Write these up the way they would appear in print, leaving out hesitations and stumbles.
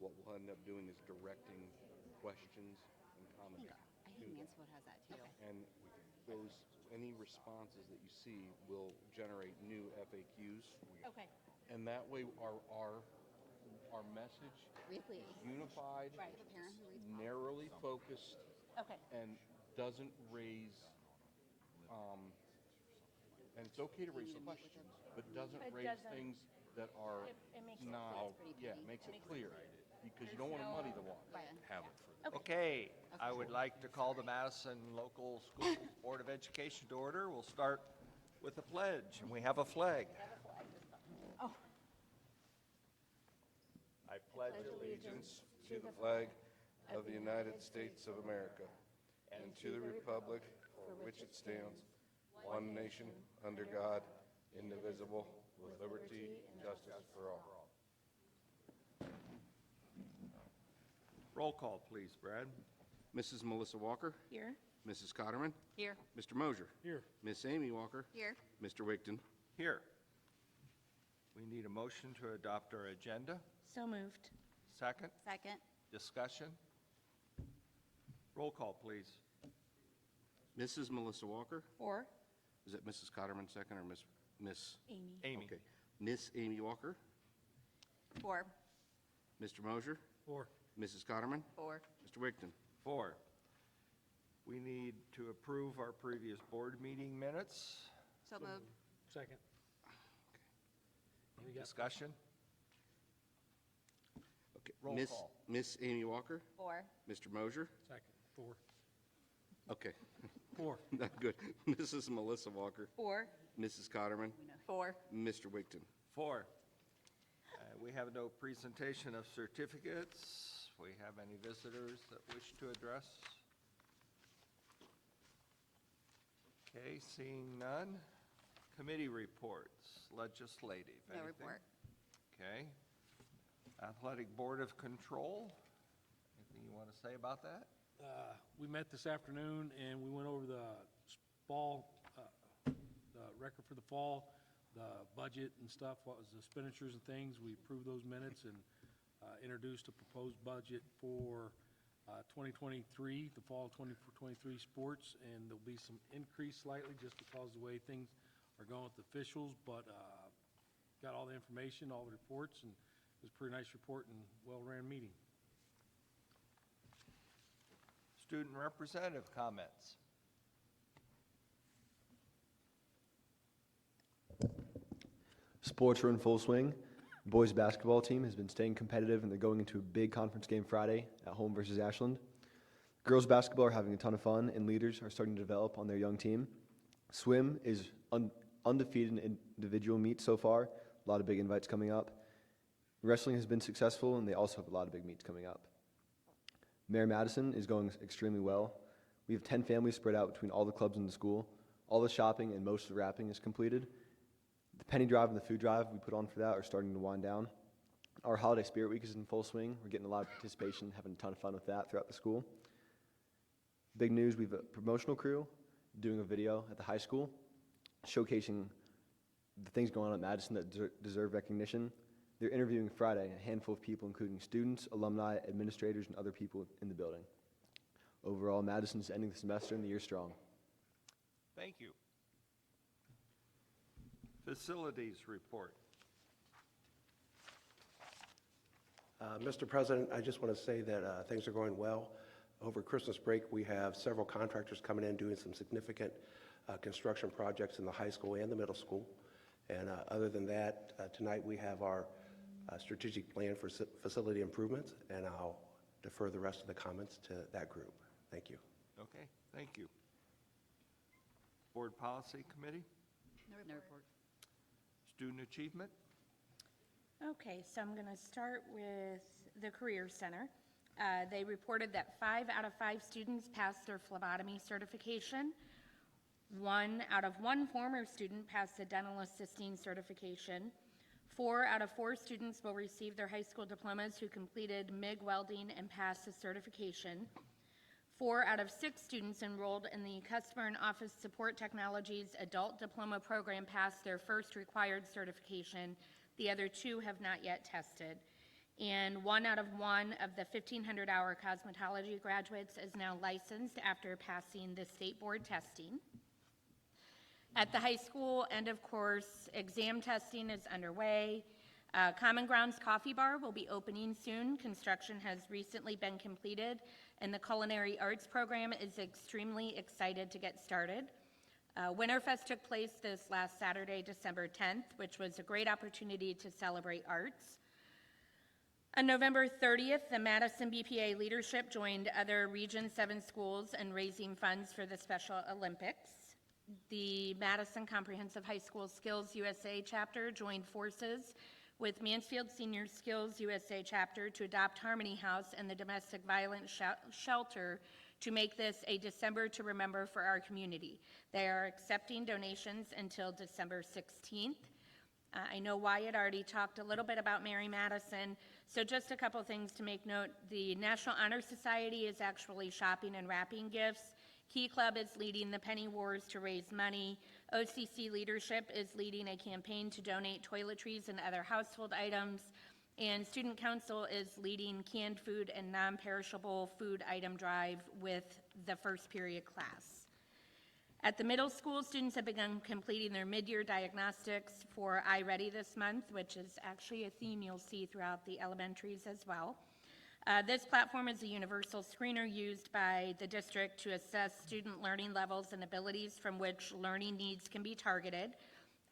what we'll end up doing is directing questions and comments. I think Mansfield has that too. And any responses that you see will generate new FAQs. Okay. And that way our message Really? is unified, Right. The parent who reads narrowly focused, Okay. and doesn't raise, and it's okay to raise questions, but doesn't raise things that are It makes not, That's pretty petty. makes it clear, because you don't want to muddy the water. Right. Okay, I would like to call the Madison Local School Board of Education to order. We'll start with a pledge, and we have a flag. Oh. I pledge Allegiance to the flag of the United States of America and to the republic for which it stands, one nation, under God, indivisible, with liberty and justice for all. Roll call, please, Brad. Mrs. Melissa Walker, Here. Mrs. Cotterman, Here. Mr. Mosier, Here. Miss Amy Walker, Here. Mr. Wigton. Here. We need a motion to adopt our agenda. So moved. Second, Second. discussion. Roll call, please. Mrs. Melissa Walker, Or is it Mrs. Cotterman second or Miss? Amy. Amy. Okay. Miss Amy Walker, 4. Mr. Mosier, 4. Mrs. Cotterman, 4. Mr. Wigton. 4. We need to approve our previous board meeting minutes. So moved. Second. And we got Discussion. Okay. Roll Miss call. Miss Amy Walker, 4. Mr. Mosier. second. 4. Okay. 4. Good. Mrs. Melissa Walker, Or Mrs. Cotterman, 4. Mr. Wigton. 4. We have no presentation of certificates. We have any visitors that wish to address? Okay, seeing none. Committee reports, legislative. No anything? report. Okay. Athletic Board of Control, anything you want to say about that? We met this afternoon and we went over the fall, the record for the fall, the budget and stuff, what was the expenditures and things. We approved those minutes and introduced a proposed budget for 2023, the fall 2023 sports, and there'll be some increase slightly just because of the way things are going with the officials, but got all the information, all the reports, and it was a pretty nice report and well-ran meeting. Student representative comments. Sports are in full swing. Boys basketball team has been staying competitive, and they're going into a big conference game Friday at home versus Ashland. Girls basketball are having a ton of fun, and leaders are starting to develop on their young team. Swim is undefeated in individual meets so far. A lot of big invites coming up. Wrestling has been successful, and they also have a lot of big meets coming up. Mayor Madison is going extremely well. We have 10 families spread out between all the clubs in the school. All the shopping and most of the wrapping is completed. The penny drive and the food drive we put on for that are starting to wind down. Our holiday spirit week is in full swing. We're getting a lot of participation, having a ton of fun with that throughout the school. Big news, we have a promotional crew doing a video at the high school showcasing the things going on at Madison that deserve recognition. They're interviewing Friday a handful of people, including students, alumni, administrators, and other people in the building. Overall, Madison's ending the semester and the year strong. Thank you. Facilities report. Mr. President, I just want to say that things are going well. Over Christmas break, we have several contractors coming in doing some significant construction projects in the high school and the middle school. And other than that, tonight we have our strategic plan for facility improvements, and I'll defer the rest of the comments to that group. Thank you. Okay, thank you. Board Policy Committee, No report. Student Achievement. Okay, so I'm going to start with the Career Center. They reported that 5 out of 5 students passed their phlebotomy certification. 1 out of 1 former student passed the dental assisting certification. 4 out of 4 students will receive their high school diplomas who completed MIG welding and passed the certification. 4 out of 6 students enrolled in the Customer and Office Support Technologies Adult Diploma Program passed their first required certification. The other 2 have not yet tested. And 1 out of 1 of the 1,500-hour cosmetology graduates is now licensed after passing the state board testing. At the high school, end of course, exam testing is underway. Common Grounds Coffee Bar will be opening soon. Construction has recently been completed, and the Culinary Arts Program is extremely excited to get started. Winterfest took place this last Saturday, December 10th, which was a great opportunity to celebrate arts. On November 30th, the Madison BPA leadership joined other Region 7 schools in raising funds for the Special Olympics. The Madison Comprehensive High School Skills USA chapter joined forces with Mansfield Senior Skills USA chapter to adopt Harmony House and the Domestic Violence Shelter to make this a December to remember for our community. They are accepting donations until December 16th. I know Wyatt already talked a little bit about Mary Madison, so just a couple things to make note. The National Honor Society is actually shopping and wrapping gifts. Key Club is leading the Penny Wars to raise money. OCC leadership is leading a campaign to donate toiletries and other household items. And Student Council is leading canned food and non-perishable food item drive with the first period class. At the middle school, students have begun completing their mid-year diagnostics for iReady this month, which is actually a theme you'll see throughout the elementaries as well. This platform is a universal screener used by the district to assess student learning levels and abilities from which learning needs can be targeted.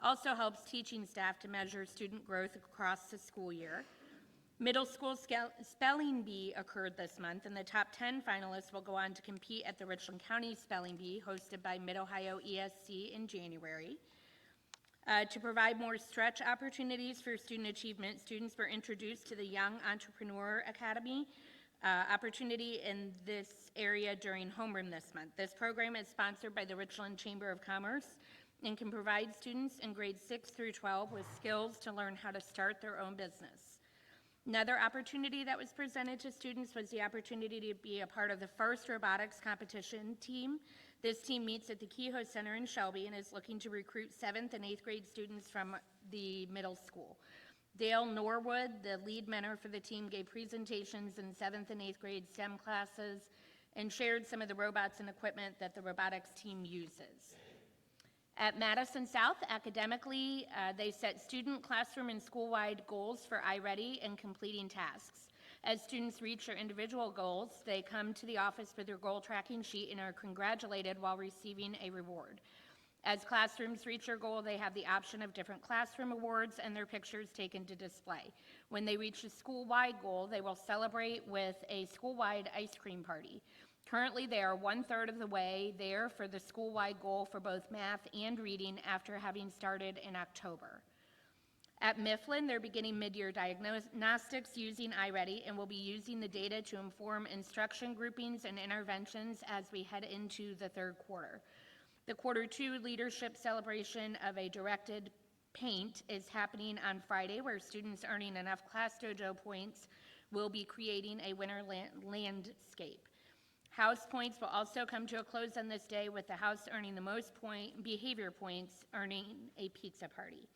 Also helps teaching staff to measure student growth across the school year. Middle school spelling bee occurred this month, and the top 10 finalists will go on to compete at the Richland County Spelling Bee hosted by Mid-Ohio ESC in January. To provide more stretch opportunities for student achievement, students were introduced to the Young Entrepreneur Academy opportunity in this area during homeroom this month. This program is sponsored by the Richland Chamber of Commerce and can provide students in grades 6 through 12 with skills to learn how to start their own business. Another opportunity that was presented to students was the opportunity to be a part of the first robotics competition team. This team meets at the Kehoe Center in Shelby and is looking to recruit 7th and 8th grade students from the middle school. Dale Norwood, the lead mentor for the team, gave presentations in 7th and 8th grade STEM classes and shared some of the robots and equipment that the robotics team uses. At Madison South, academically, they set student, classroom, and school-wide goals for iReady and completing tasks. As students reach their individual goals, they come to the office for their goal tracking sheet and are congratulated while receiving a reward. As classrooms reach their goal, they have the option of different classroom awards and their pictures taken to display. When they reach the school-wide goal, they will celebrate with a school-wide ice cream party. Currently, they are 1/3 of the way there for the school-wide goal for both math and reading after having started in October. At Mifflin, they're beginning mid-year diagnostics using iReady and will be using the data to inform instruction groupings and interventions as we head into the third quarter. The quarter 2 leadership celebration of a directed paint is happening on Friday, where students earning enough Class Dojo points will be creating a winter landscape. House points will also come to a close on this day, with the house earning the most behavior points earning a pizza party.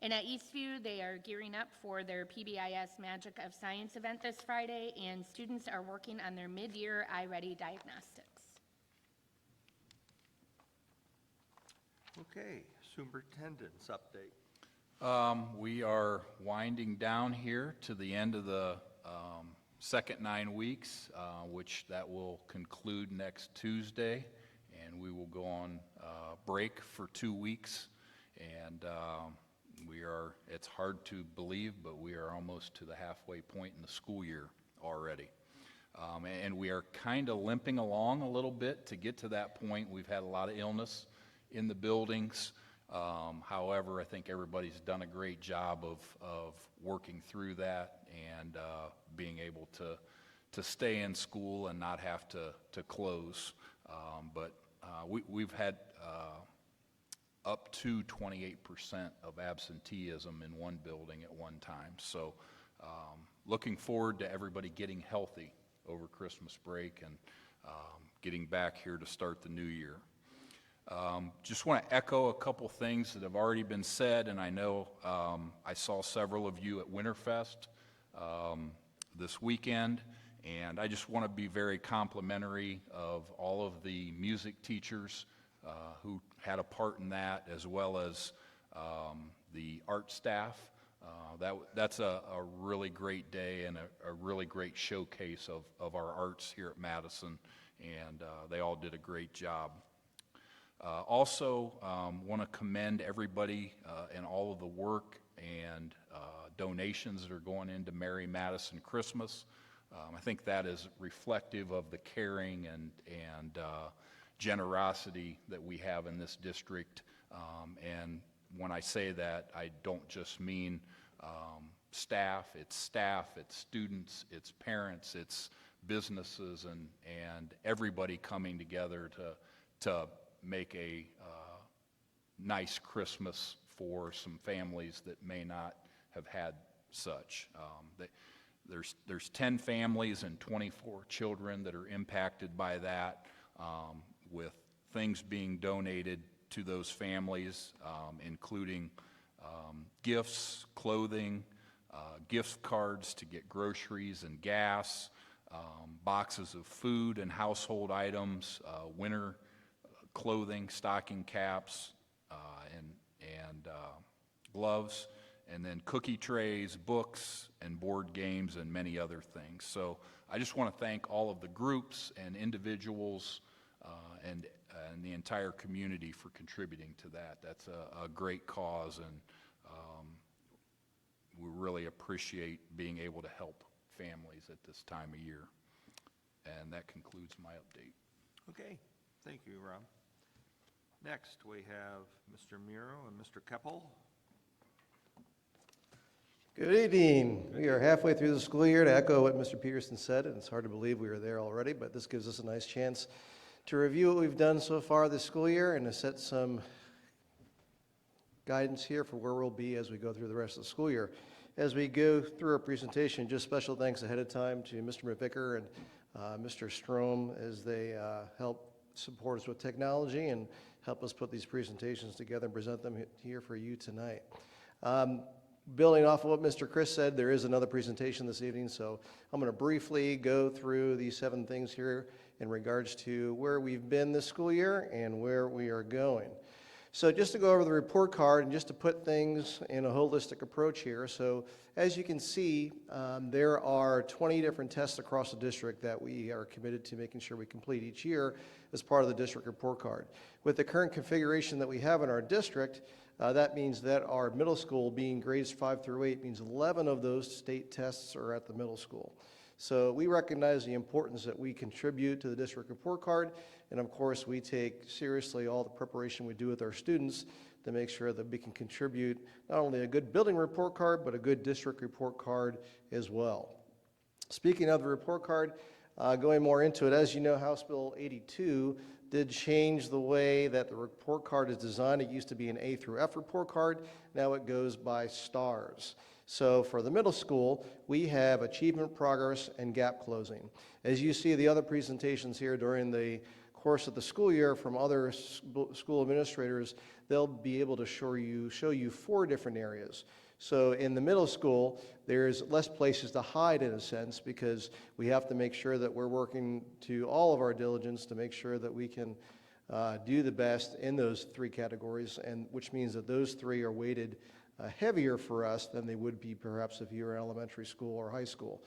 And at Eastview, they are gearing up for their PBIS Magic of Science event this Friday, and students are working on their mid-year iReady diagnostics. Okay, superintendent's update. We are winding down here to the end of the second 9 weeks, which that will conclude next Tuesday, and we will go on break for 2 weeks. And it's hard to believe, but we are almost to the halfway point in the school year already. And we are kind of limping along a little bit to get to that point. We've had a lot of illness in the buildings. However, I think everybody's done a great job of working through that and being able to stay in school and not have to close. But we've had up to 28% of absenteeism in one building at one time. So looking forward to everybody getting healthy over Christmas break and getting back here to start the new year. Just want to echo a couple things that have already been said, and I know I saw several of you at Winterfest this weekend. And I just want to be very complimentary of all of the music teachers who had a part in that, as well as the art staff. That's a really great day and a really great showcase of our arts here at Madison, and they all did a great job. Also, want to commend everybody and all of the work and donations that are going into Merry Madison Christmas. I think that is reflective of the caring and generosity that we have in this district. And when I say that, I don't just mean staff, it's students, it's parents, it's businesses, and everybody coming together to make a nice Christmas for some families that may not have had such. There's 10 families and 24 children that are impacted by that, with things being donated to those families, including gifts, clothing, gift cards to get groceries and gas, boxes of food and household items, winter clothing, stocking caps, and gloves, and then cookie trays, books, and board games, and many other things. So I just want to thank all of the groups and individuals and the entire community for contributing to that. That's a great cause, and we really appreciate being able to help families at this time of year. And that concludes my update. Okay, thank you, Rob. Next, we have Mr. Muro and Mr. Keppel. Good evening. We are halfway through the school year. To echo what Mr. Peterson said, and it's hard to believe we are there already, but this gives us a nice chance to review what we've done so far this school year and to set some guidance here for where we'll be as we go through the rest of the school year. As we go through our presentation, just special thanks ahead of time to Mr. McVicker and Mr. Strom as they help support us with technology and help us put these presentations together and present them here for you tonight. Building off of what Mr. Chris said, there is another presentation this evening, so I'm going to briefly go through these 7 things here in regards to where we've been this school year and where we are going. So just to go over the report card and just to put things in a holistic approach here. So as you can see, there are 20 different tests across the district that we are committed to making sure we complete each year as part of the district report card. With the current configuration that we have in our district, that means that our middle school, being grades 5 through 8, means 11 of those state tests are at the middle school. So we recognize the importance that we contribute to the district report card, and of course we take seriously all the preparation we do with our students to make sure that we can contribute not only a good building report card, but a good district report card as well. Speaking of the report card, going more into it, as you know, House Bill 82 did change the way that the report card is designed. It used to be an A through F report card. Now it goes by stars. So for the middle school, we have achievement, progress, and gap closing. As you see the other presentations here during the course of the school year from other school administrators, they'll be able to show you 4 different areas. So in the middle school, there's less places to hide in a sense, because we have to make sure that we're working to all of our diligence to make sure that we can do the best in those 3 categories, and which means that those 3 are weighted heavier for us than they would be perhaps if you were in elementary school or high school.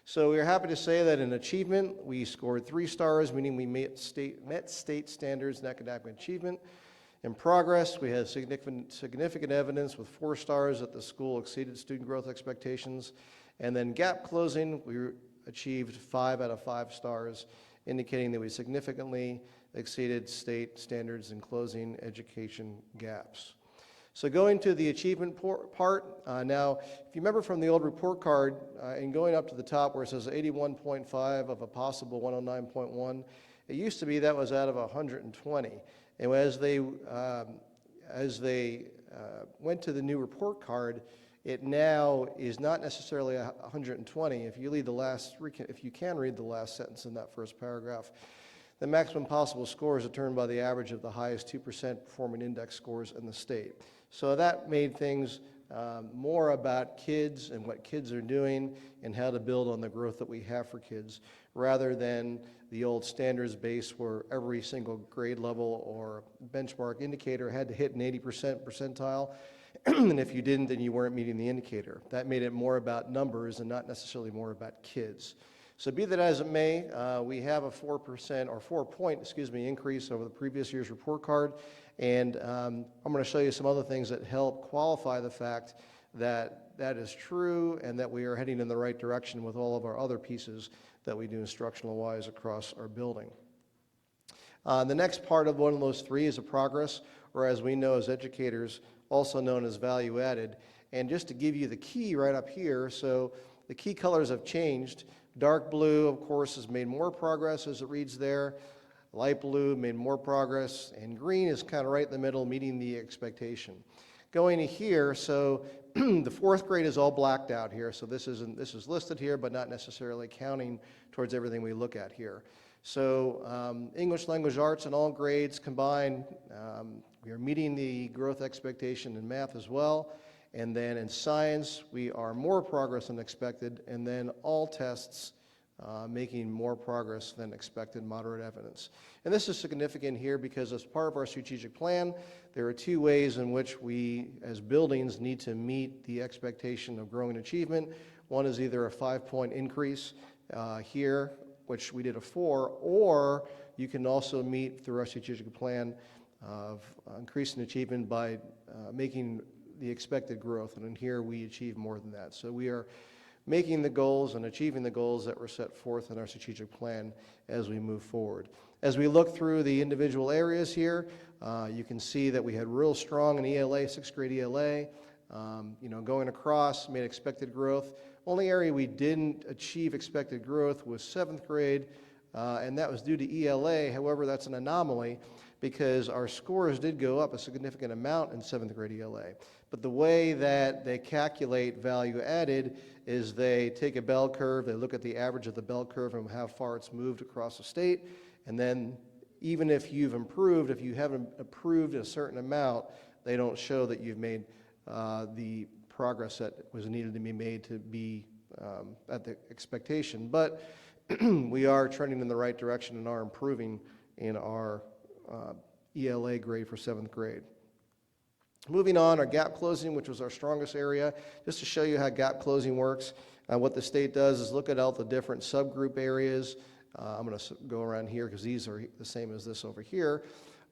So we're happy to say that in achievement, we scored 3 stars, meaning we met state standards in academic achievement. In progress, we had significant evidence with 4 stars that the school exceeded student growth expectations. And then gap closing, we achieved 5 out of 5 stars, indicating that we significantly exceeded state standards in closing education gaps. So going to the achievement part, now, if you remember from the old report card, and going up to the top where it says 81.5 of a possible 109.1, it used to be that was out of 120. And as they went to the new report card, it now is not necessarily 120. If you can read the last sentence in that first paragraph, the maximum possible score is determined by the average of the highest 2% performing index scores in the state. So that made things more about kids and what kids are doing and how to build on the growth that we have for kids, rather than the old standards base where every single grade level or benchmark indicator had to hit an 80% percentile, and if you didn't, then you weren't meeting the indicator. That made it more about numbers and not necessarily more about kids. So be that as it may, we have a 4% or 4-point, increase over the previous year's report card. And I'm going to show you some other things that help qualify the fact that that is true and that we are heading in the right direction with all of our other pieces that we do instructional-wise across our building. The next part of one of those three is a progress, or as we know as educators, also known as value added. And just to give you the key right up here, so the key colors have changed. Dark blue, of course, has made more progress as it reads there. Light blue made more progress, and green is kind of right in the middle, meeting the expectation. Going to here, so the fourth grade is all blacked out here, so this is listed here, but not necessarily counting towards everything we look at here. So English language arts in all grades combined, we are meeting the growth expectation in math as well. And then in science, we are more progress than expected, and then all tests making more progress than expected, moderate evidence. And this is significant here because as part of our strategic plan, there are two ways in which we, as buildings, need to meet the expectation of growing achievement. One is either a 5-point increase here, which we did a 4, or you can also meet through our strategic plan of increasing achievement by making the expected growth, and in here we achieve more than that. So we are making the goals and achieving the goals that were set forth in our strategic plan as we move forward. As we look through the individual areas here, you can see that we had real strong in ELA, 6th grade ELA, going across, made expected growth. Only area we didn't achieve expected growth was 7th grade, and that was due to ELA. However, that's an anomaly because our scores did go up a significant amount in 7th grade ELA. But the way that they calculate value added is they take a bell curve, they look at the average of the bell curve and how far it's moved across the state, and then even if you've improved, if you haven't improved a certain amount, they don't show that you've made the progress that was needed to be made to be at the expectation. But we are trending in the right direction and are improving in our ELA grade for 7th grade. Moving on, our gap closing, which was our strongest area, just to show you how gap closing works. What the state does is look at all the different subgroup areas. I'm going to go around here because these are the same as this over here.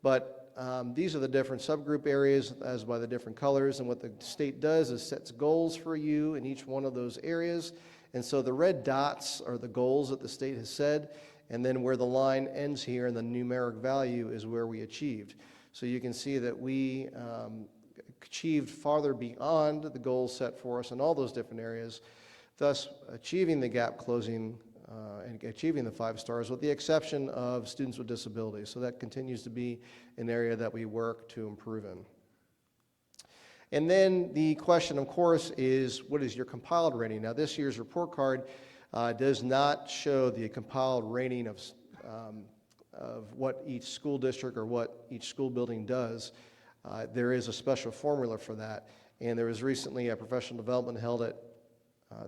But these are the different subgroup areas as by the different colors. And what the state does is sets goals for you in each one of those areas. And so the red dots are the goals that the state has said. And then where the line ends here and the numeric value is where we achieved. So you can see that we achieved farther beyond the goals set for us in all those different areas, thus achieving the gap closing and achieving the 5 stars with the exception of students with disabilities. So that continues to be an area that we work to improve in. And then the question, of course, is what is your compiled rating? Now this year's report card does not show the compiled rating of what each school district or what each school building does. There is a special formula for that, and there was recently a professional development held at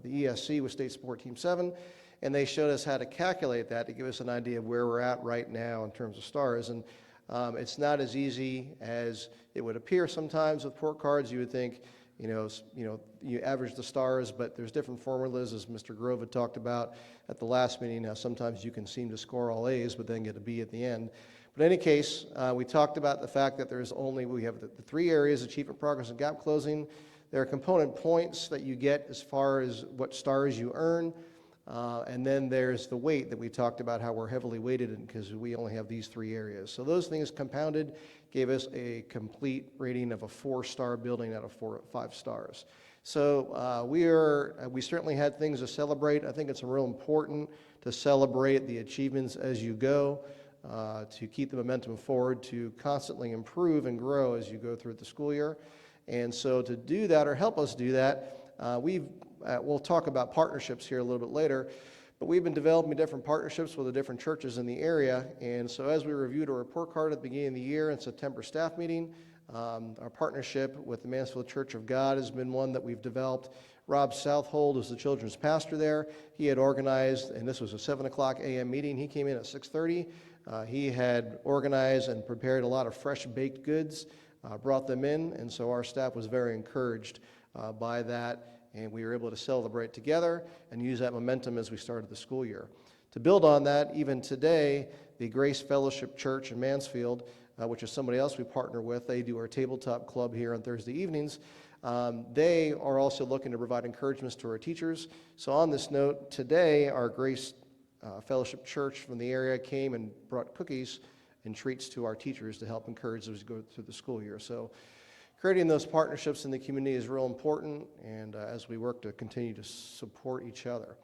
the ESC with State Sport Team 7, and they showed us how to calculate that to give us an idea of where we're at right now in terms of stars. And it's not as easy as it would appear sometimes with report cards. You would think, you average the stars, but there's different formulas, as Mr. Grove had talked about at the last meeting. Now, sometimes you can seem to score all A's, but then get a B at the end. But in any case, we talked about the fact that we have the 3 areas, achievement, progress, and gap closing. There are component points that you get as far as what stars you earn. And then there's the weight that we talked about, how we're heavily weighted because we only have these 3 areas. So those things compounded gave us a complete rating of a 4-star building out of 5 stars. So we certainly had things to celebrate. I think it's real important to celebrate the achievements as you go, to keep the momentum forward, to constantly improve and grow as you go through the school year. And so to do that, or help us do that, we'll talk about partnerships here a little bit later, but we've been developing different partnerships with the different churches in the area. And so as we reviewed a report card at the beginning of the year in September staff meeting, Our partnership with the Mansfield Church of God has been one that we've developed. Rob Southold is the children's pastor there. He had organized, and this was a 7 o'clock a.m. meeting. He came in at 6:30. He had organized and prepared a lot of fresh baked goods, brought them in, and so our staff was very encouraged by that, and we were able to celebrate together and use that momentum as we started the school year. To build on that, even today, the Grace Fellowship Church in Mansfield, which is somebody else we partner with, they do our tabletop club here on Thursday evenings. They are also looking to provide encouragements to our teachers. So on this note, today our Grace Fellowship Church from the area came and brought cookies and treats to our teachers to help encourage those who go through the school year. So creating those partnerships in the community is real important, and as we work to continue to support each other.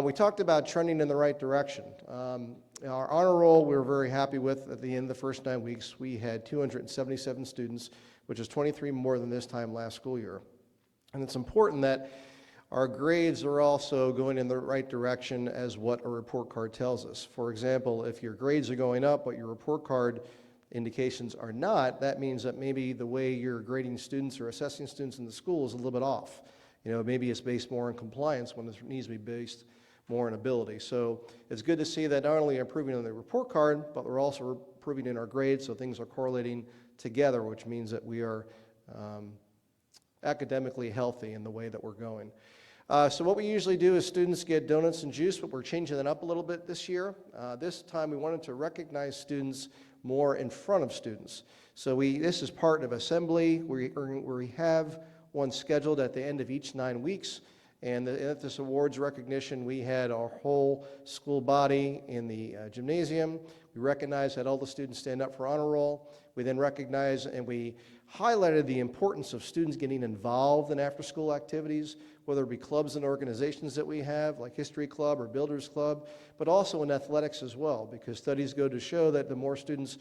We talked about trending in the right direction. Our honor roll we were very happy with. At the end of the first 9 weeks, we had 277 students, which is 23 more than this time last school year. And it's important that our grades are also going in the right direction as what a report card tells us. For example, if your grades are going up, but your report card indications are not, that means that maybe the way you're grading students or assessing students in the school is a little bit off. You know, maybe it's based more on compliance when it needs to be based more on ability. So it's good to see that not only improving on the report card, but we're also improving in our grades, so things are correlating together, which means that we are academically healthy in the way that we're going. So what we usually do is students get donuts and juice, but we're changing that up a little bit this year. This time we wanted to recognize students more in front of students. So this is part of assembly where we have one scheduled at the end of each 9 weeks. And at this awards recognition, we had our whole school body in the gymnasium. We recognized, had all the students stand up for honor roll. We then recognized and we highlighted the importance of students getting involved in after-school activities, whether it be clubs and organizations that we have, like History Club or Builders Club, but also in athletics as well, because studies go to show that the more students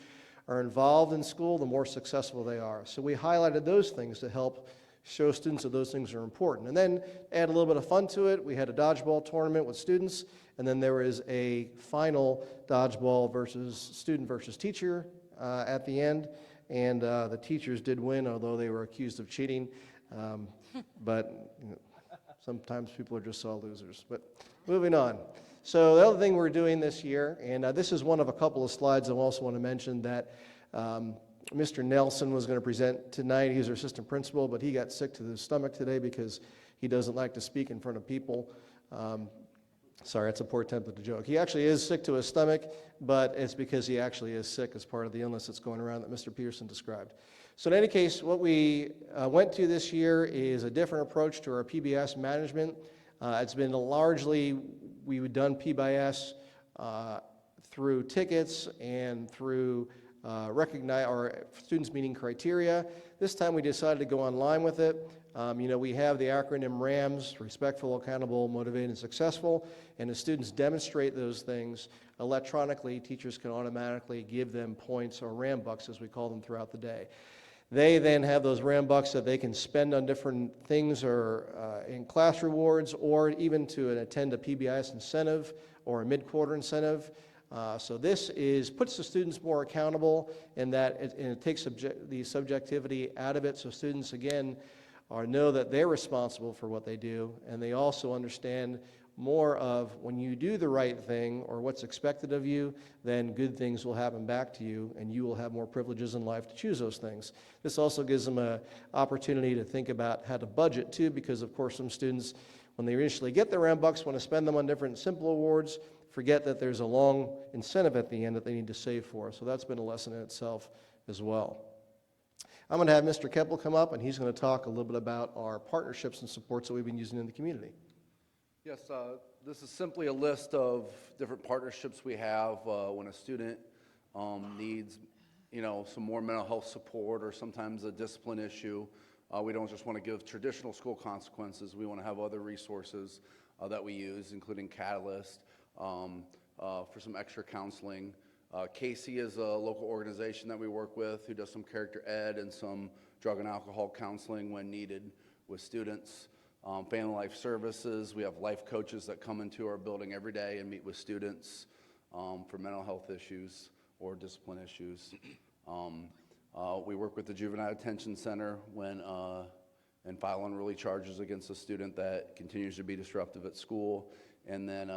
are involved in school, the more successful they are. So we highlighted those things to help show students that those things are important. And then add a little bit of fun to it. We had a dodgeball tournament with students, and then there was a final dodgeball student versus teacher at the end. And the teachers did win, although they were accused of cheating. But you know, sometimes people are just sore losers. But moving on. So the other thing we're doing this year, and this is one of a couple of slides I also want to mention that Mr. Nelson was going to present tonight. He's our assistant principal, but he got sick to his stomach today because he doesn't like to speak in front of people. Sorry, that's a poor attempt at a joke. He actually is sick to his stomach, but it's because he actually is sick as part of the illness that's going around that Mr. Peterson described. So in any case, what we went to this year is a different approach to our PBS management. It's been largely, we've done PBS through tickets and through recognize our students meeting criteria. This time we decided to go online with it. We have the acronym RAMS, respectful, accountable, motivated, and successful. And as students demonstrate those things electronically, teachers can automatically give them points or RAM bucks, as we call them, throughout the day. They then have those RAM bucks that they can spend on different things or in class rewards or even to attend a PBIS incentive or a mid-quarter incentive. So this puts the students more accountable in that it takes the subjectivity out of it. So students, again, know that they're responsible for what they do, and they also understand more of when you do the right thing or what's expected of you, then good things will happen back to you, and you will have more privileges in life to choose those things. This also gives them an opportunity to think about how to budget, too, because, of course, some students, when they initially get their RAM bucks, want to spend them on different simple awards, forget that there's a long incentive at the end that they need to save for. So that's been a lesson in itself as well. I'm going to have Mr. Keppel come up, and he's going to talk a little bit about our partnerships and supports that we've been using in the community. Yes, this is simply a list of different partnerships we have when a student needs, some more mental health support or sometimes a discipline issue. We don't just want to give traditional school consequences. We want to have other resources that we use, including Catalyst, for some extra counseling. Casey is a local organization that we work with who does some character ed and some drug and alcohol counseling when needed with students. Family Life Services, we have life coaches that come into our building every day and meet with students for mental health issues or discipline issues. We work with the Juvenile Detention Center when, and file unruly charges against a student that continues to be disruptive at school. And then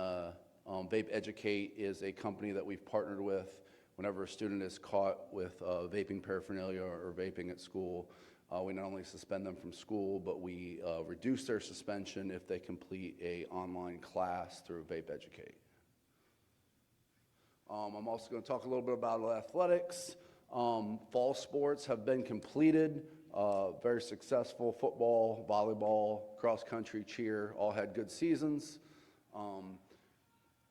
Vape Educate is a company that we've partnered with whenever a student is caught with vaping paraphernalia or vaping at school. We not only suspend them from school, but we reduce their suspension if they complete a online class through Vape Educate. I'm also going to talk a little bit about athletics. Fall sports have been completed. Very successful. Football, volleyball, cross country, cheer, all had good seasons.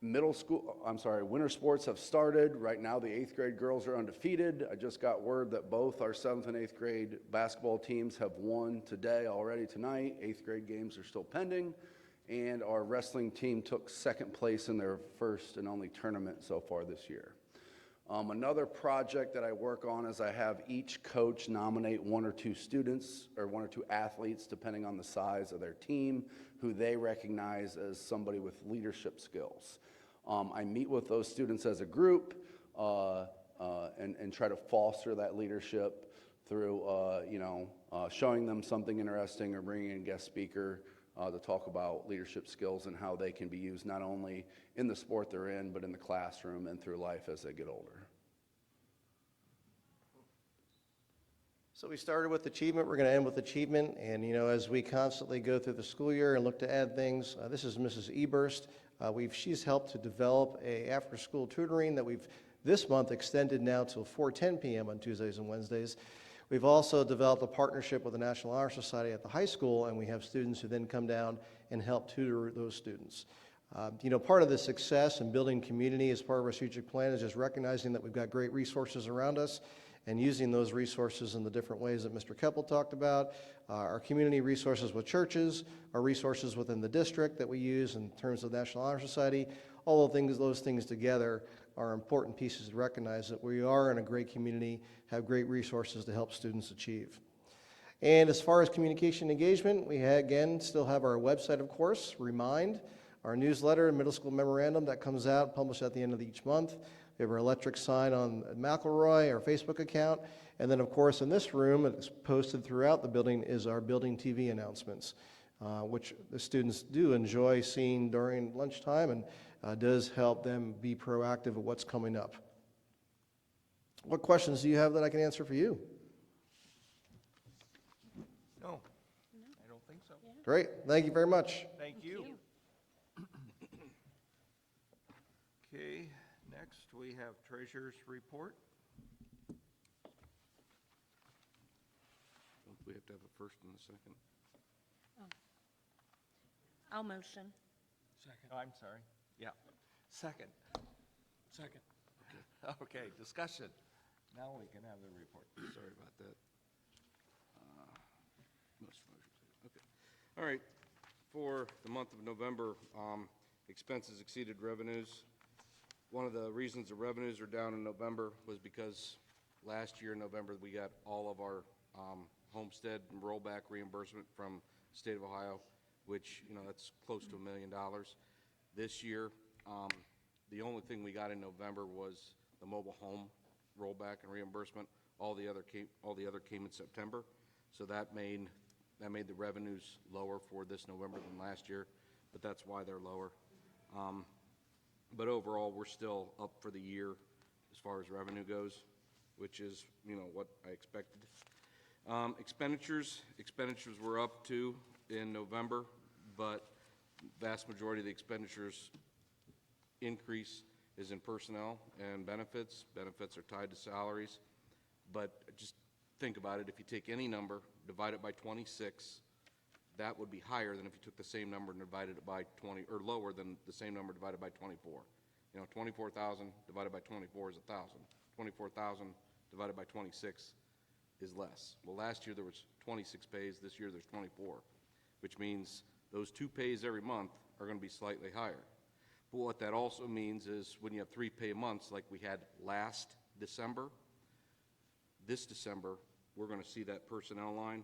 Winter sports have started. Right now, the 8th grade girls are undefeated. I just got word that both our 7th and 8th grade basketball teams have won today already tonight. 8th grade games are still pending. And our wrestling team took 2nd place in their first and only tournament so far this year. Another project that I work on is I have each coach nominate 1 or 2 students or 1 or 2 athletes, depending on the size of their team, who they recognize as somebody with leadership skills. I meet with those students as a group and try to foster that leadership through, showing them something interesting or bringing in a guest speaker to talk about leadership skills and how they can be used not only in the sport they're in, but in the classroom and through life as they get older. So we started with achievement, we're going to end with achievement, and as we constantly go through the school year and look to add things, this is Mrs. Eberst. She's helped to develop a after-school tutoring that we've this month extended now till 4:10 p.m. on Tuesdays and Wednesdays. We've also developed a partnership with the National Honor Society at the high school, and we have students who then come down and help tutor those students. Part of the success in building community as part of our strategic plan is just recognizing that we've got great resources around us and using those resources in the different ways that Mr. Keppel talked about. Our community resources with churches, our resources within the district that we use in terms of National Honor Society, all of those things together are important pieces to recognize that we are in a great community, have great resources to help students achieve. And as far as communication engagement, we again still have our website, of course, Remind, our newsletter, middle school memorandum that comes out, published at the end of each month. We have our electric sign on McElroy, our Facebook account, and then, of course, in this room, it's posted throughout the building, is our building TV announcements, which the students do enjoy seeing during lunchtime and does help them be proactive of what's coming up. What questions do you have that I can answer for you? No, I don't think so. Great, thank you very much. Thank you. Okay, next we have treasurer's report. We have to have a first and a second. I'll motion. Second. Oh, I'm sorry. Yeah. Second. Second. Okay, discussion. Now we can have the report. Sorry about that. Okay. All right. For the month of November, expenses exceeded revenues. One of the reasons the revenues are down in November was because last year in November we got all of our homestead and rollback reimbursement from the state of Ohio, which, that's close to $1 million. This year, the only thing we got in November was the mobile home rollback and reimbursement. All the other came in September, so that made the revenues lower for this November than last year, but that's why they're lower. But overall, we're still up for the year as far as revenue goes, which is, what I expected. Expenditures were up too in November, but vast majority of the expenditures increase is in personnel and benefits. Benefits are tied to salaries, but just think about it. If you take any number, divide it by 26, that would be higher than if you took the same number and divided it by 20, or lower than the same number divided by 24. 24,000 divided by 24 is 1,000. 24,000 divided by 26 is less. Well, last year there was 26 pays. This year there's 24, which means those 2 pays every month are going to be slightly higher. But what that also means is when you have 3 pay months like we had last December, this December, we're going to see that personnel line,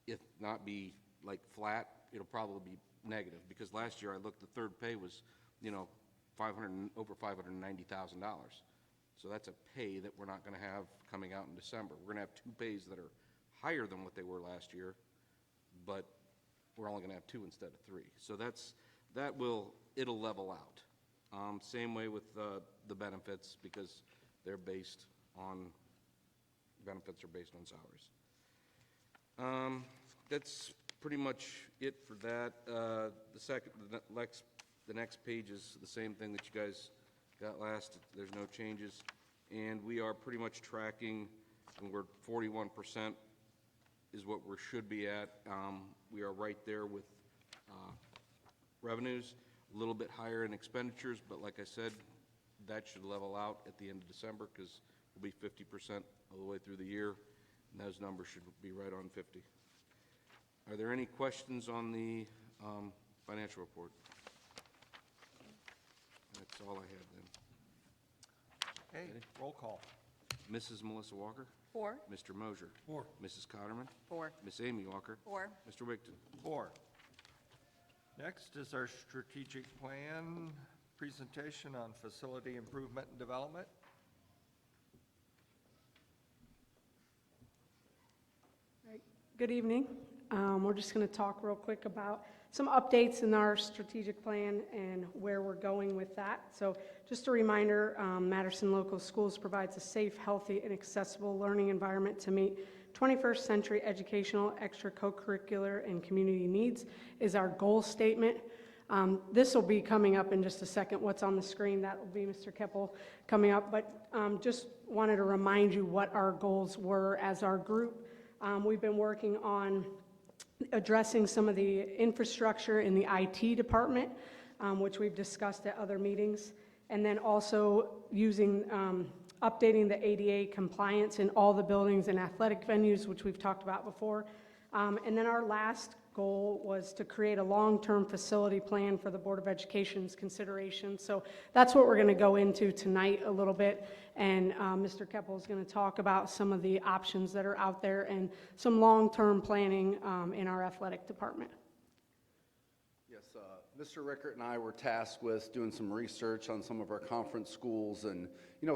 if not be like flat, it'll probably be negative, because last year I looked, the third pay was, over $590,000. So that's a pay that we're not going to have coming out in December. We're going to have 2 pays that are higher than what they were last year, but we're only going to have 2 instead of 3. So it'll level out. Same way with the benefits, because benefits are based on salaries. That's pretty much it for that. The next page is the same thing that you guys got last. There's no changes. And we are pretty much tracking, and we're 41% is what we should be at. We are right there with revenues, a little bit higher in expenditures, but like I said, that should level out at the end of December, because we'll be 50% all the way through the year, and those numbers should be right on 50. Are there any questions on the financial report? That's all I have then. Okay, roll call. Mrs. Melissa Walker? 4. Mr. Mosier? 4. Mrs. Cotterman? 4. Miss Amy Walker? 4. Mr. Wigton? 4. Next is our strategic plan presentation on facility improvement and development. Good evening. We're just going to talk real quick about some updates in our strategic plan and where we're going with that. So just a reminder, Madison Local Schools provides a safe, healthy, and accessible learning environment to meet 21st century educational, extra co-curricular, and community needs is our goal statement. This will be coming up in just a second. What's on the screen, that will be Mr. Keppel coming up. But just wanted to remind you what our goals were as our group. We've been working on addressing some of the infrastructure in the IT department, which we've discussed at other meetings, and then also using, updating the ADA compliance in all the buildings and athletic venues, which we've talked about before. And then our last goal was to create a long-term facility plan for the Board of Education's consideration. So that's what we're going to go into tonight a little bit, and Mr. Keppel is going to talk about some of the options that are out there and some long-term planning in our athletic department. Yes, Mr. Rickert and I were tasked with doing some research on some of our conference schools and,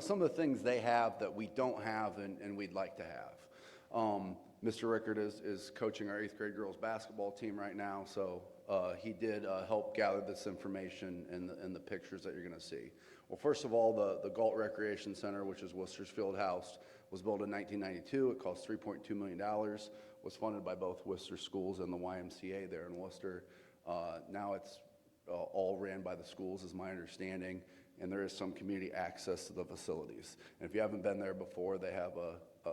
some of the things they have that we don't have and we'd like to have. Mr. Rickert is coaching our 8th grade girls basketball team right now, so he did help gather this information and the pictures that you're going to see. Well, first of all, the Gault Recreation Center, which is Wooster's Fieldhouse, was built in 1992. It cost $3.2 million, was funded by both Wooster schools and the YMCA there in Wooster. Now it's all ran by the schools, is my understanding, and there is some community access to the facilities. And if you haven't been there before, they have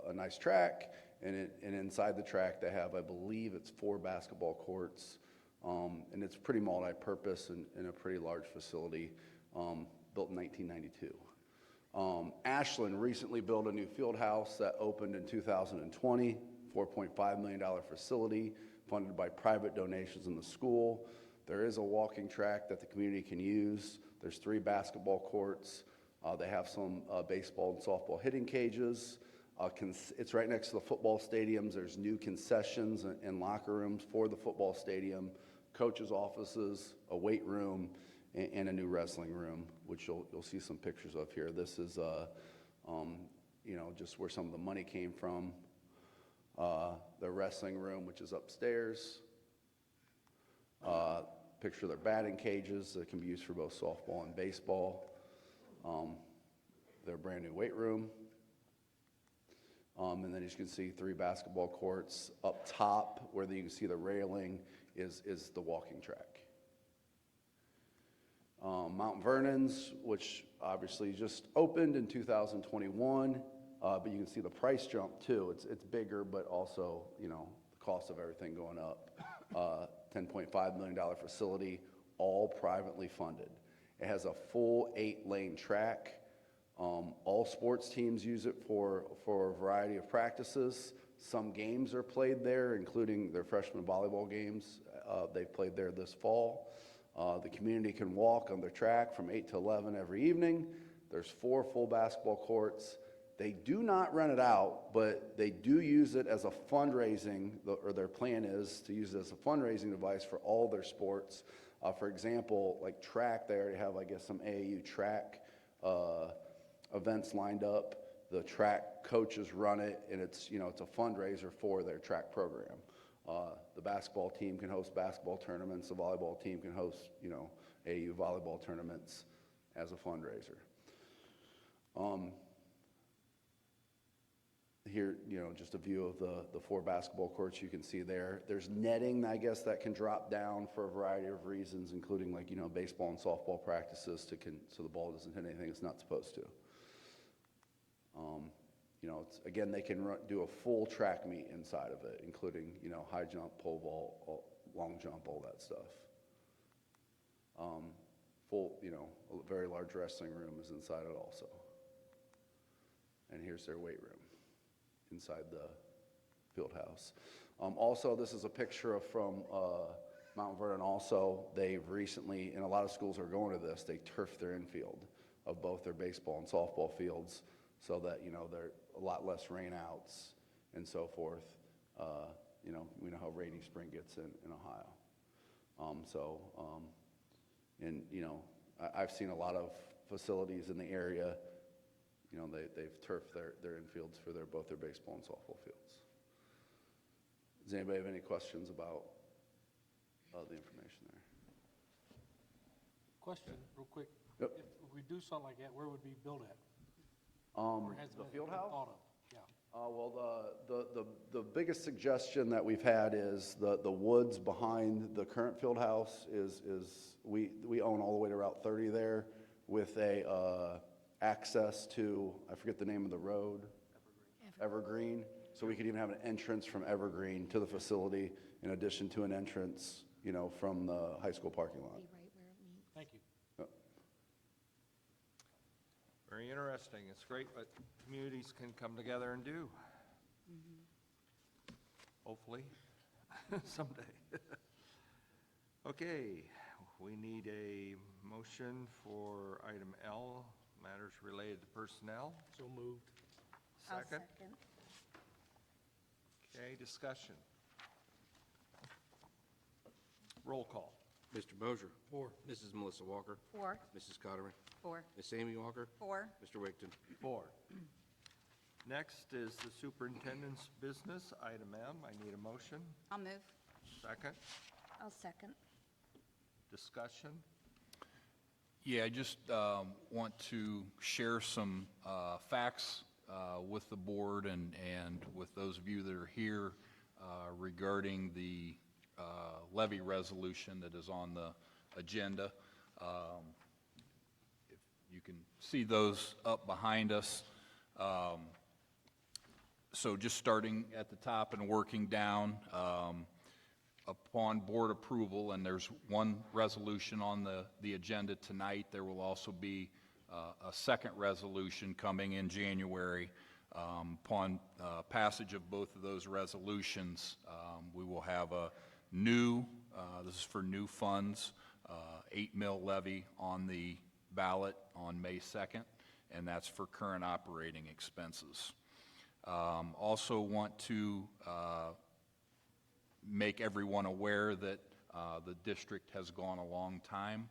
a nice track, and inside the track they have, I believe it's 4 basketball courts, and it's pretty multi-purpose and a pretty large facility, built in 1992. Ashland recently built a new field house that opened in 2020, $4.5 million facility funded by private donations in the school. There is a walking track that the community can use. There's 3 basketball courts. They have some baseball and softball hitting cages. It's right next to the football stadiums. There's new concessions and locker rooms for the football stadium, coaches' offices, a weight room, and a new wrestling room, which you'll see some pictures of here. This is, just where some of the money came from. The wrestling room, which is upstairs. Picture of their batting cages that can be used for both softball and baseball. Their brand new weight room. And then as you can see, 3 basketball courts. Up top, where you can see the railing, is the walking track. Mount Vernon's, which obviously just opened in 2021, but you can see the price jump too. It's bigger, but also, the cost of everything going up. $10.5 million facility, all privately funded. It has a full 8-lane track. All sports teams use it for a variety of practices. Some games are played there, including their freshman volleyball games. They've played there this fall. The community can walk on the track from 8 to 11 every evening. There's 4 full basketball courts. They do not rent it out, but they do use it as a fundraising, or their plan is to use it as a fundraising device for all their sports. For example, like track, they already have, I guess, some AAU track events lined up. The track coaches run it, and it's, you know, it's a fundraiser for their track program. The basketball team can host basketball tournaments. The volleyball team can host, you know, AU volleyball tournaments as a fundraiser. Here, you know, just a view of the 4 basketball courts you can see there. There's netting, I guess, that can drop down for a variety of reasons, including, like, you know, baseball and softball practices so the ball doesn't hit anything it's not supposed to. You know, it's, again, they can do a full track meet inside of it, including, you know, high jump, pole vault, long jump, all that stuff. Full, you know, a very large wrestling room is inside it also. And here's their weight room inside the Fieldhouse. Also, this is a picture from Mount Vernon also. They've recently, and a lot of schools are going to this, they turfed their infield of both their baseball and softball fields so that, you know, there are a lot less rainouts and so forth. You know, we know how rainy spring gets in Ohio. And, you know, I've seen a lot of facilities in the area, you know, they've turfed their infields for both their baseball and softball fields. Does anybody have any questions about the information there? Question, real quick. Yep. If we do something like that, where would we build at? Or has it The been field house? thought of? Yeah. Well, the biggest suggestion that we've had is the woods behind the current field house is we own all the way to Route 30 there with a access to, I forget the name of the road. Evergreen. So we could even have an entrance from Evergreen to the facility in addition to an entrance, you know, from the high school parking lot. Thank you. Yep. Very interesting. It's great what communities can come together and do. Hopefully, someday. Okay, we need a motion for item L, matters related to personnel. So moved. I'll Second. second. Okay, discussion. Roll call. Mr. Mosier. 4. Mrs. Melissa Walker. 4. Mrs. Cotterman. 4. Miss Amy Walker. 4. Mr. Wigton. 4. Next is the superintendent's business, item M. I need a motion. I'll move. Second. I'll second. Discussion. Yeah, I just want to share some facts with the board and with those of you that are here regarding the levy resolution that is on the agenda. If you can see those up behind us. So just starting at the top and working down, upon board approval, and there's one resolution on the agenda tonight, there will also be a second resolution coming in January. Upon passage of both of those resolutions, we will have a new, this is for new funds, 8 mil levy on the ballot on May 2nd, and that's for current operating expenses. Also want to make everyone aware that the district has gone a long time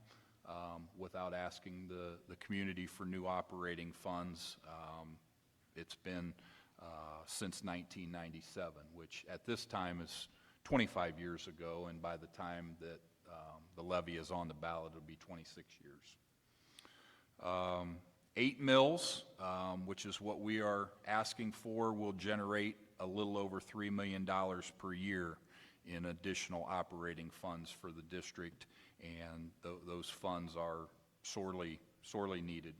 without asking the community for new operating funds. It's been since 1997, which at this time is 25 years ago, and by the time that the levy is on the ballot, it'll be 26 years. 8 mills, which is what we are asking for, will generate a little over $3 million per year in additional operating funds for the district, and those funds are sorely needed.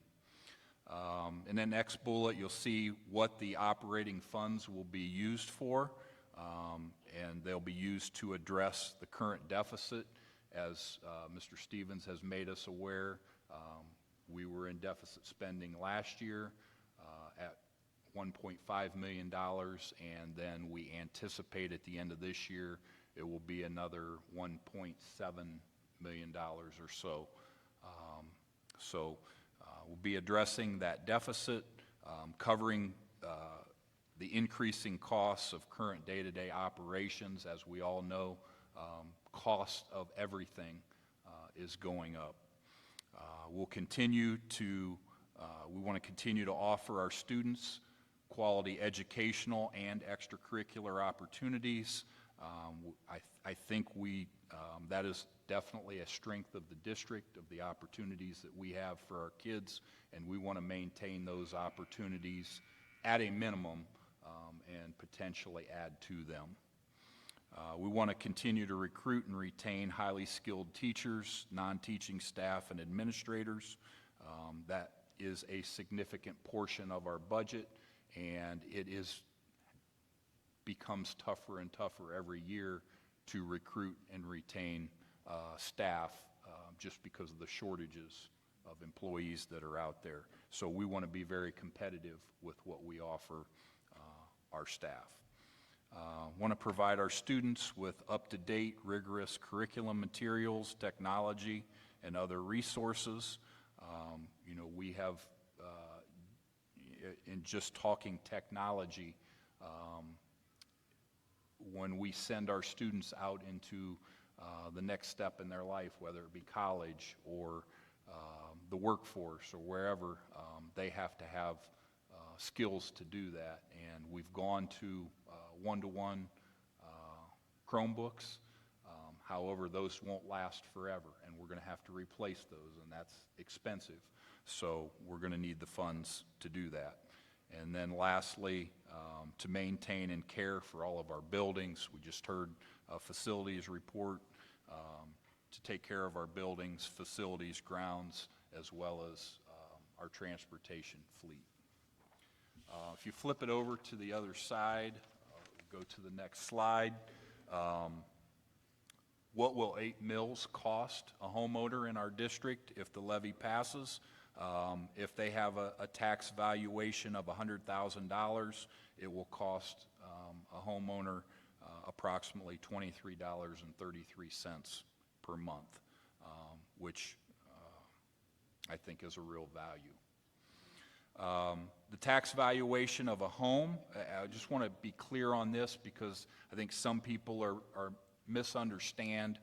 And then next bullet, you'll see what the operating funds will be used for, and they'll be used to address the current deficit. As Mr. Stevens has made us aware, we were in deficit spending last year at $1.5 million, and then we anticipate at the end of this year it will be another $1.7 million or so. We'll be addressing that deficit, covering the increasing costs of current day-to-day operations. As we all know, cost of everything is going up. We'll continue to We want to continue to offer our students quality educational and extracurricular opportunities. I think that is definitely a strength of the district, of the opportunities that we have for our kids, and we want to maintain those opportunities at a minimum and potentially add to them. We want to continue to recruit and retain highly skilled teachers, non-teaching staff, and administrators. That is a significant portion of our budget, and it becomes tougher and tougher every year to recruit and retain staff just because of the shortages of employees that are out there. So we want to be very competitive with what we offer our staff. Want to provide our students with up-to-date, rigorous curriculum materials, technology, and other resources. We have, in just talking technology, when we send our students out into the next step in their life, whether it be college or the workforce or wherever, they have to have skills to do that. And we've gone to one-to-one Chromebooks. However, those won't last forever, and we're going to have to replace those, and that's expensive. So we're going to need the funds to do that. And then lastly, to maintain and care for all of our buildings. We just heard a facilities report to take care of our buildings, facilities, grounds, as well as our transportation fleet. If you flip it over to the other side, go to the next slide. What will 8 mills cost a homeowner in our district if the levy passes? If they have a tax valuation of $100,000, it will cost a homeowner approximately $23.33 per month, which I think is a real value. The tax valuation of a home, I just want to be clear on this because I think some people are misunderstand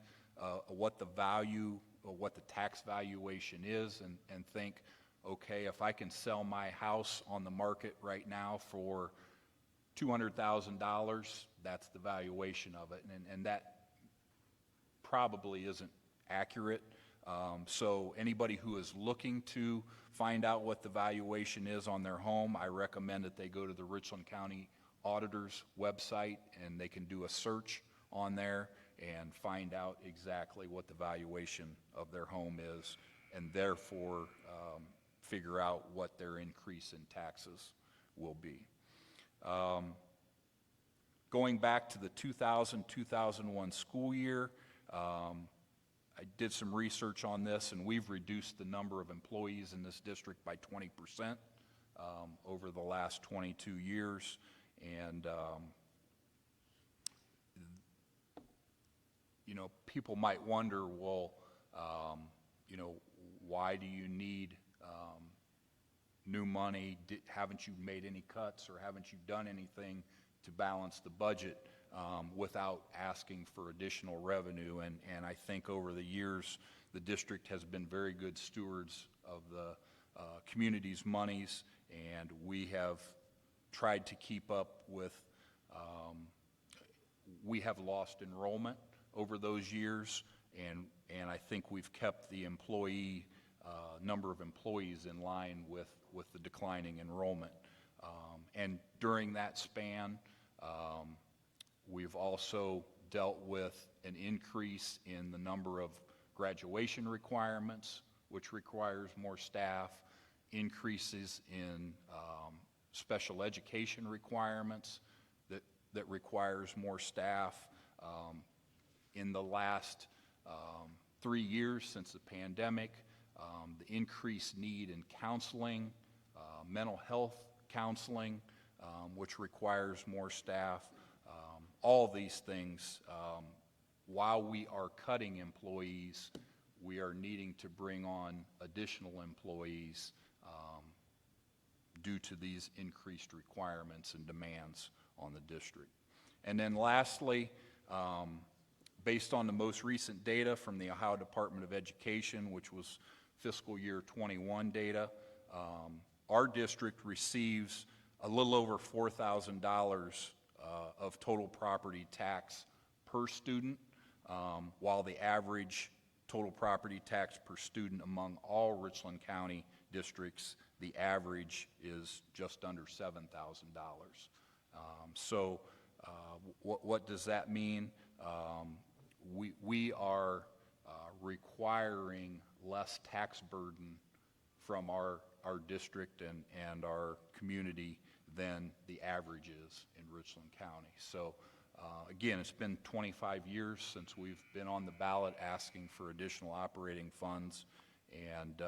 what the value or what the tax valuation is and think, okay, if I can sell my house on the market right now for $200,000, that's the valuation of it, and that probably isn't accurate. So anybody who is looking to find out what the valuation is on their home, I recommend that they go to the Richland County Auditor's website and they can do a search on there and find out exactly what the valuation of their home is, and therefore figure out what their increase in taxes will be. Going back to the 2000-2001 school year, I did some research on this, and we've reduced the number of employees in this district by 20% over the last 22 years. And people might wonder, well, why do you need new money? Haven't you made any cuts, or haven't you done anything to balance the budget without asking for additional revenue? And I think over the years, the district has been very good stewards of the community's monies, and we have tried to keep up with, we have lost enrollment over those years, and I think we've kept the employee, number of employees in line with the declining enrollment. And during that span, we've also dealt with an increase in the number of graduation requirements, which requires more staff, increases in special education requirements that requires more staff. In the last 3 years since the pandemic, the increased need in counseling, mental health counseling, which requires more staff. All these things, while we are cutting employees, we are needing to bring on additional employees due to these increased requirements and demands on the district. And then lastly, based on the most recent data from the Ohio Department of Education, which was fiscal year 21 data, our district receives a little over $4,000 of total property tax per student, while the average total property tax per student among all Richland County districts, the average is just under $7,000. So what does that mean? We are requiring less tax burden from our district and our community than the average is in Richland County. So again, it's been 25 years since we've been on the ballot asking for additional operating funds, and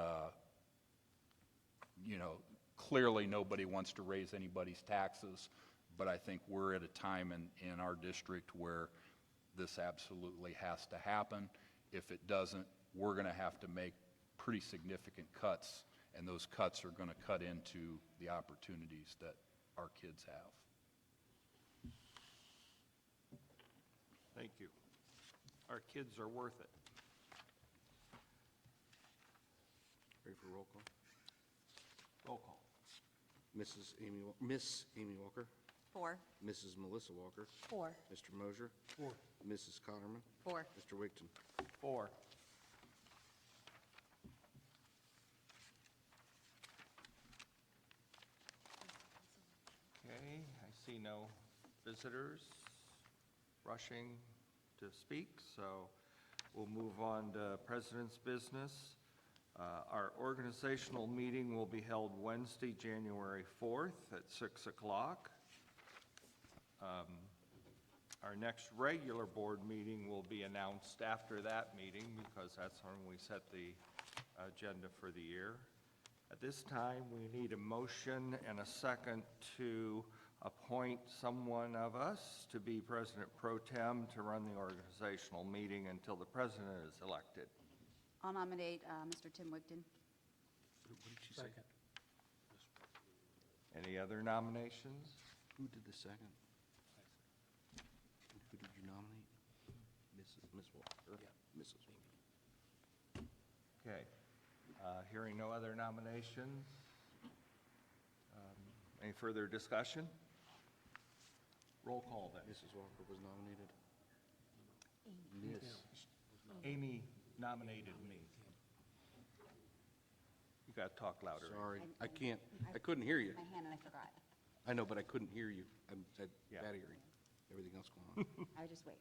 you know, clearly nobody wants to raise anybody's taxes, but I think we're at a time in our district where this absolutely has to happen. If it doesn't, we're going to have to make pretty significant cuts, and those cuts are going to cut into the opportunities that our kids have. Thank you. Our kids are worth it. Ready for roll call? Roll call. Miss Amy Walker, 4. Mrs. Melissa Walker, 4. Mr. Mosier, 4. Mrs. Connerman, 4. Mr. Wigton. 4. Okay, I see no visitors rushing to speak, so we'll move on to President's business. Our organizational meeting will be held Wednesday, January 4th at 6 o'clock. Our next regular board meeting will be announced after that meeting because that's when we set the agenda for the year. At this time, we need a motion and a second to appoint someone of us to be President Pro Tem to run the organizational meeting until the president is elected. I'll nominate Mr. Tim Wigton. What did she say? Second. Any other nominations? Who did the second? Who did you nominate? Miss Walker? Yeah. Mrs. Walker. Okay. Hearing no other nominations, any further discussion? Roll call then. Mrs. Walker was nominated. Amy nominated me. You got to talk louder. Sorry, I couldn't hear you. My hand and I forgot. I know, but I couldn't hear you. I had Yeah. bad hearing. Everything else going on. I would just wave.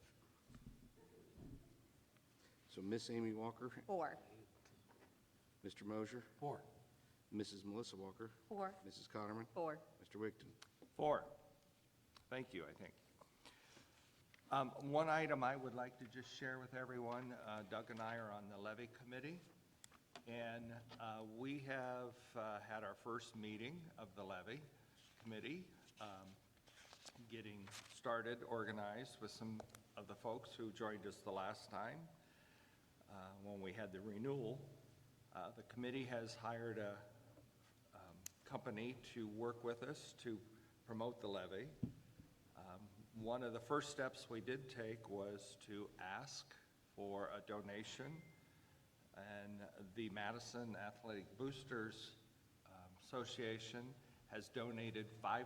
So Miss Amy Walker, 4. Mr. Mosier, 4. Mrs. Melissa Walker, 4. Mrs. Connerman, 4. Mr. Wigton. 4. Thank you, I think. One item I would like to just share with everyone, Doug and I are on the levy committee, and we have had our first meeting of the levy committee, getting started, organized with some of the folks who joined us the last time when we had the renewal. The committee has hired a company to work with us to promote the levy. One of the first steps we did take was to ask for a donation, and the Madison Athletic Boosters Association has donated $5,000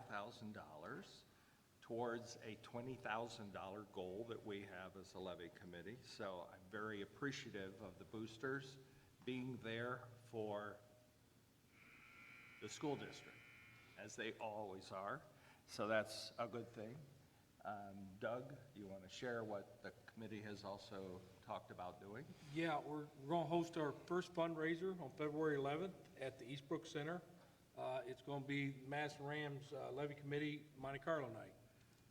towards a $20,000 goal that we have as a levy committee. So I'm very appreciative of the boosters being there for the school district, as they always are. So that's a good thing. Doug, you want to share what the committee has also talked about doing? Yeah, we're going to host our first fundraiser on February 11th at the Eastbrook Center. It's going to be Madison Rams Levy Committee Monte Carlo night.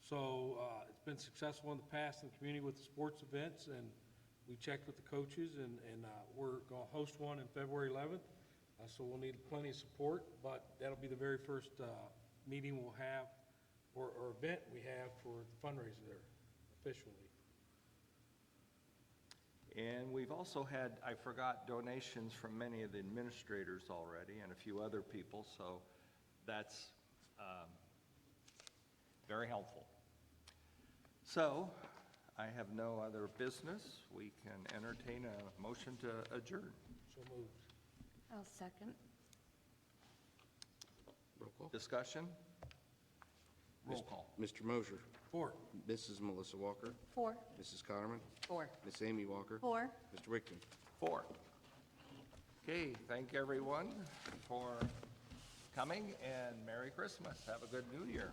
So it's been successful in the past in the community with the sports events, and we checked with the coaches, and we're going to host one on February 11th. So we'll need plenty of support, but that'll be the very first meeting we'll have, or event we have for the fundraiser there officially. And we've also had, I forgot, donations from many of the administrators already and a few other people, so that's very helpful. So I have no other business. We can entertain a motion to adjourn. So moved. I'll second. call. Discussion? Roll call. Mr. Mosher. 4. Mrs. Melissa Walker. 4. Mrs. Connerman. 4. Miss Amy Walker. 4. Mr. Wickton. 4. Okay, thank everyone for coming, and Merry Christmas. Have a good New Year.